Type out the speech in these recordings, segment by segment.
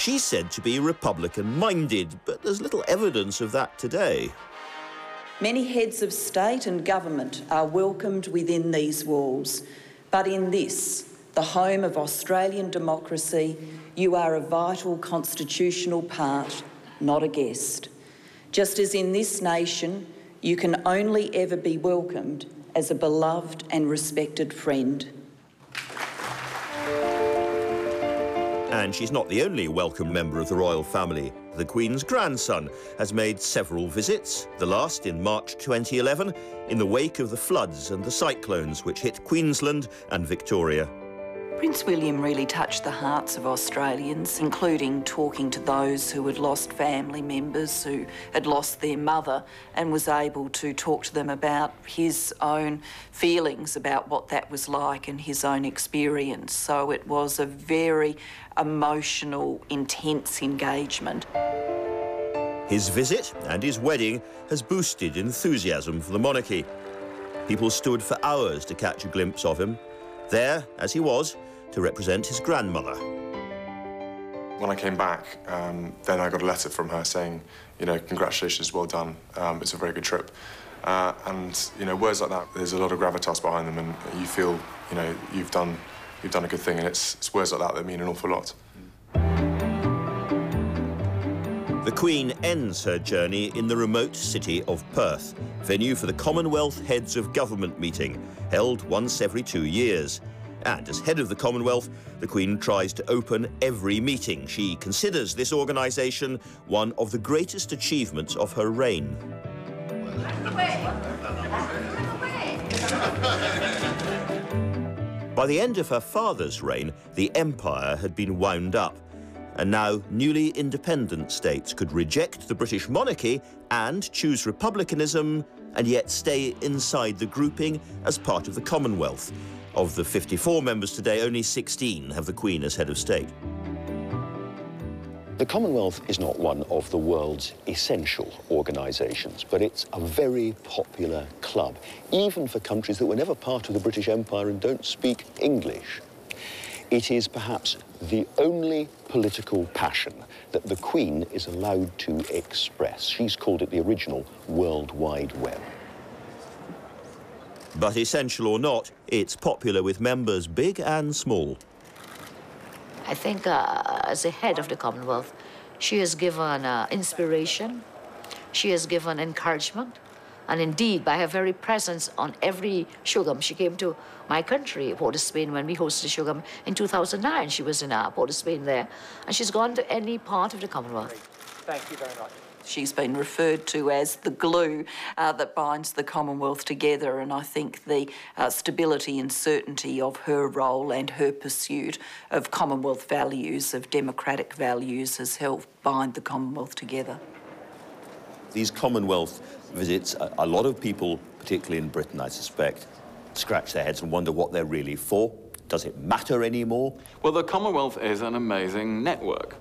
she's said to be Republican-minded, but there's little evidence of that today. Many heads of state and government are welcomed within these walls, but in this, the home of Australian democracy, you are a vital constitutional part, not a guest. Just as in this nation, you can only ever be welcomed as a beloved and respected friend. And she's not the only welcome member of the royal family. The Queen's grandson has made several visits, the last in March 2011, in the wake of the floods and the cyclones which hit Queensland and Victoria. Prince William really touched the hearts of Australians, including talking to those who had lost family members, who had lost their mother, and was able to talk to them about his own feelings about what that was like and his own experience. So it was a very emotional, intense engagement. His visit and his wedding has boosted enthusiasm for the monarchy. People stood for hours to catch a glimpse of him, there, as he was, to represent his grandmother. When I came back, then I got a letter from her saying, you know, congratulations, well done, it's a very good trip. And, you know, words like that, there's a lot of gravitas behind them, and you feel, you know, you've done a good thing, and it's words like that that mean an awful lot. The Queen ends her journey in the remote city of Perth, venue for the Commonwealth Heads of Government meeting, held once every 2 years. And as head of the Commonwealth, the Queen tries to open every meeting. She considers this organisation one of the greatest achievements of her reign. By the end of her father's reign, the empire had been wound up, and now newly independent states could reject the British monarchy and choose republicanism, and yet stay inside the grouping as part of the Commonwealth. Of the 54 members today, only 16 have the Queen as head of state. The Commonwealth is not one of the world's essential organisations, but it's a very popular club, even for countries that were never part of the British Empire and don't speak English. It is perhaps the only political passion that the Queen is allowed to express. She's called it the original World Wide Web. But essential or not, it's popular with members big and small. I think as a head of the Commonwealth, she has given inspiration, she has given encouragement, and indeed, by her very presence on every Shugam, she came to my country, Port of Spain, when we hosted Shugam in 2009. She was in Port of Spain there, and she's gone to any part of the Commonwealth. Thank you very much. She's been referred to as the glue that binds the Commonwealth together, and I think the stability and certainty of her role and her pursuit of Commonwealth values, of democratic values, has helped bind the Commonwealth together. These Commonwealth visits, a lot of people, particularly in Britain, I suspect, scratch their heads and wonder what they're really for. Does it matter anymore? Well, the Commonwealth is an amazing network.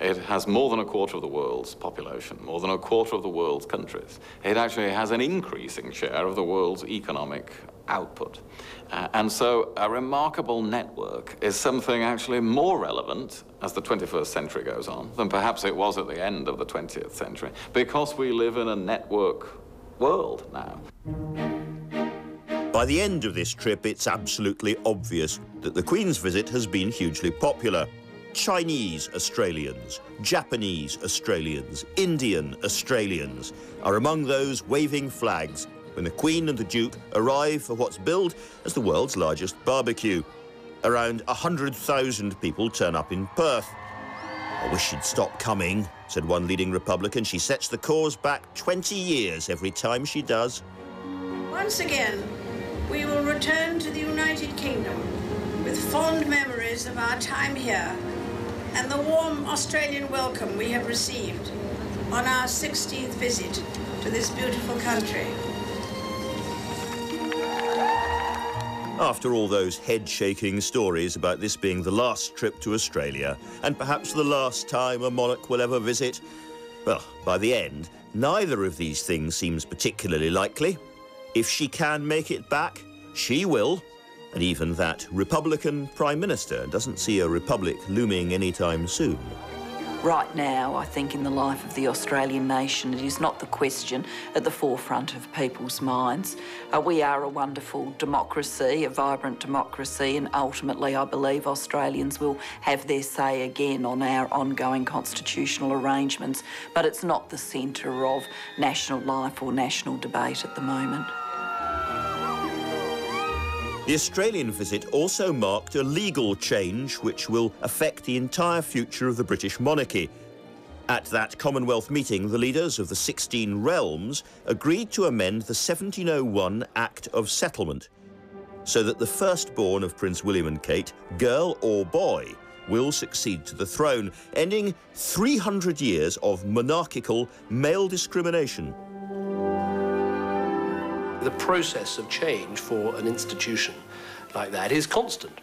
It has more than a quarter of the world's population, more than a quarter of the world's countries. It actually has an increasing share of the world's economic output. And so a remarkable network is something actually more relevant as the 21st century goes on than perhaps it was at the end of the 20th century, because we live in a network world now. By the end of this trip, it's absolutely obvious that the Queen's visit has been hugely popular. Chinese Australians, Japanese Australians, Indian Australians are among those waving flags when the Queen and the Duke arrive for what's billed as the world's largest barbecue. Around 100,000 people turn up in Perth. "I wish she'd stop coming," said one leading Republican. "She sets the cause back 20 years every time she does." Once again, we will return to the United Kingdom with fond memories of our time here and the warm Australian welcome we have received on our 16th visit to this beautiful country. After all those head-shaking stories about this being the last trip to Australia, and perhaps the last time a monarch will ever visit, well, by the end, neither of these things seems particularly likely. If she can make it back, she will. And even that Republican Prime Minister doesn't see a republic looming anytime soon. Right now, I think in the life of the Australian nation, it is not the question at the forefront of people's minds. We are a wonderful democracy, a vibrant democracy, and ultimately I believe Australians will have their say again on our ongoing constitutional arrangements, but it's not the centre of national life or national debate at the moment. The Australian visit also marked a legal change which will affect the entire future of the British monarchy. At that Commonwealth meeting, the leaders of the 16 realms agreed to amend the 1701 Act of Settlement so that the firstborn of Prince William and Kate, girl or boy, will succeed to the throne, ending 300 years of monarchical male discrimination. The process of change for an institution like that is constant.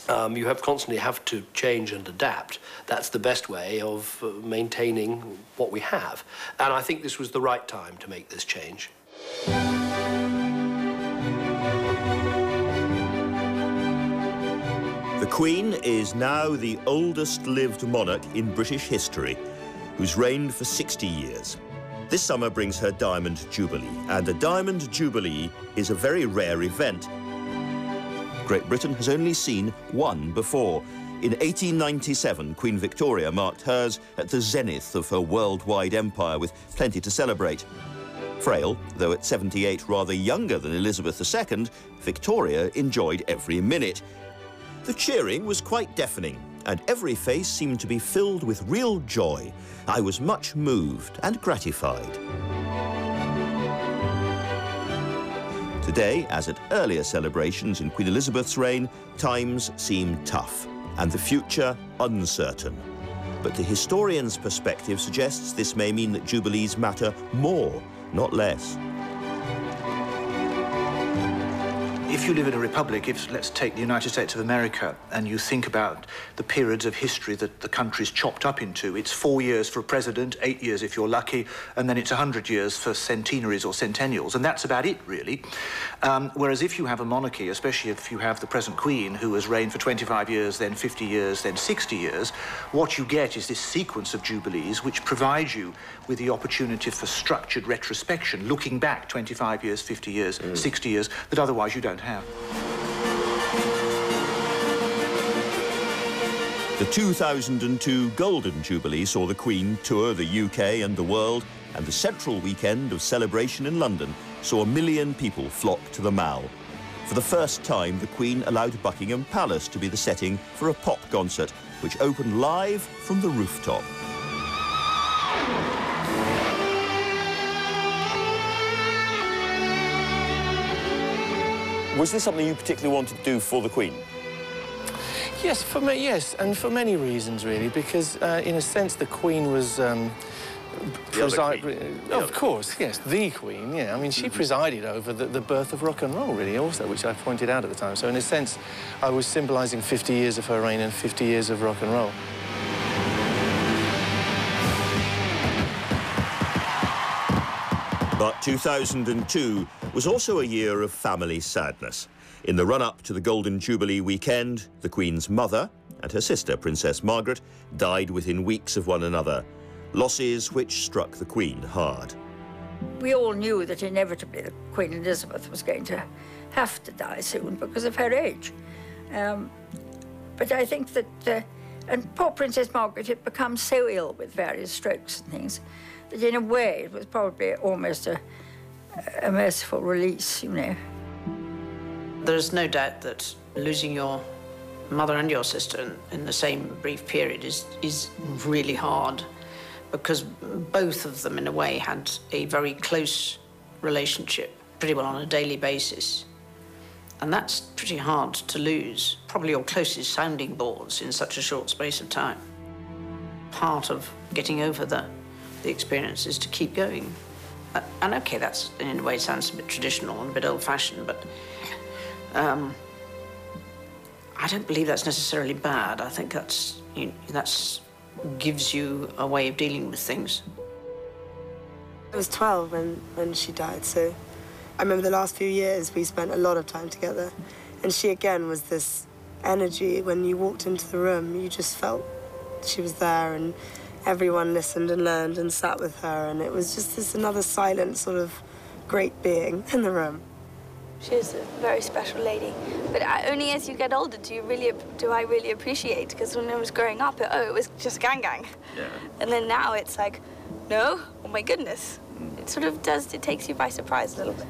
You constantly have to change and adapt. That's the best way of maintaining what we have. And I think this was the right time to make this change. The Queen is now the oldest-lived monarch in British history, who's reigned for 60 years. This summer brings her Diamond Jubilee, and a Diamond Jubilee is a very rare event. Great Britain has only seen one before. In 1897, Queen Victoria marked hers at the zenith of her worldwide empire, with plenty to celebrate. Frail, though at 78 rather younger than Elizabeth II, Victoria enjoyed every minute. The cheering was quite deafening, and every face seemed to be filled with real joy. I was much moved and gratified. Today, as at earlier celebrations in Queen Elizabeth's reign, times seem tough and the future uncertain. But the historian's perspective suggests this may mean that Jubilees matter more, not less. If you live in a republic, let's take the United States of America, and you think about the periods of history that the country's chopped up into, it's 4 years for a president, 8 years if you're lucky, and then it's 100 years for centenaries or centennials, and that's about it, really. Whereas if you have a monarchy, especially if you have the present Queen, who has reigned for 25 years, then 50 years, then 60 years, what you get is this sequence of jubilees which provides you with the opportunity for structured retrospection, looking back 25 years, 50 years, 60 years, that otherwise you don't have. The 2002 Golden Jubilee saw the Queen tour the UK and the world, and the central weekend of celebration in London saw 1 million people flock to the Mall. For the first time, the Queen allowed Buckingham Palace to be the setting for a pop concert, which opened live from the rooftop. Was this something you particularly wanted to do for the Queen? Yes, for me, yes, and for many reasons, really, because in a sense the Queen was... Of course, yes, the Queen, yeah. I mean, she presided over the birth of rock and roll, really, also, which I pointed out at the time. So, in a sense, I was symbolising 50 years of her reign and 50 years of rock and roll. But 2002 was also a year of family sadness. In the run-up to the Golden Jubilee weekend, the Queen's mother and her sister, Princess Margaret, died within weeks of one another. Losses which struck the Queen hard. We all knew that inevitably the Queen Elizabeth was going to have to die soon because of her age. But I think that, and poor Princess Margaret had become so ill with various strokes and things, that in a way it was probably almost a merciful release, you know. There's no doubt that losing your mother and your sister in the same brief period is really hard, because both of them, in a way, had a very close relationship, pretty well on a daily basis. And that's pretty hard to lose. Probably your closest sounding boards in such a short space of time. Part of getting over the experience is to keep going. And okay, that's, in a way, sounds a bit traditional and a bit old-fashioned, but I don't believe that's necessarily bad. I think that's gives you a way of dealing with things. I was 12 when she died, so I remember the last few years we spent a lot of time together, and she again was this energy. When you walked into the room, you just felt she was there, and everyone listened and learned and sat with her, and it was just this another silent sort of great being in the room. She is a very special lady, but only as you get older do I really appreciate, because when I was growing up, it was just gang. Yeah. And then now it's like, no, oh my goodness. It sort of does, it takes you by surprise a little bit.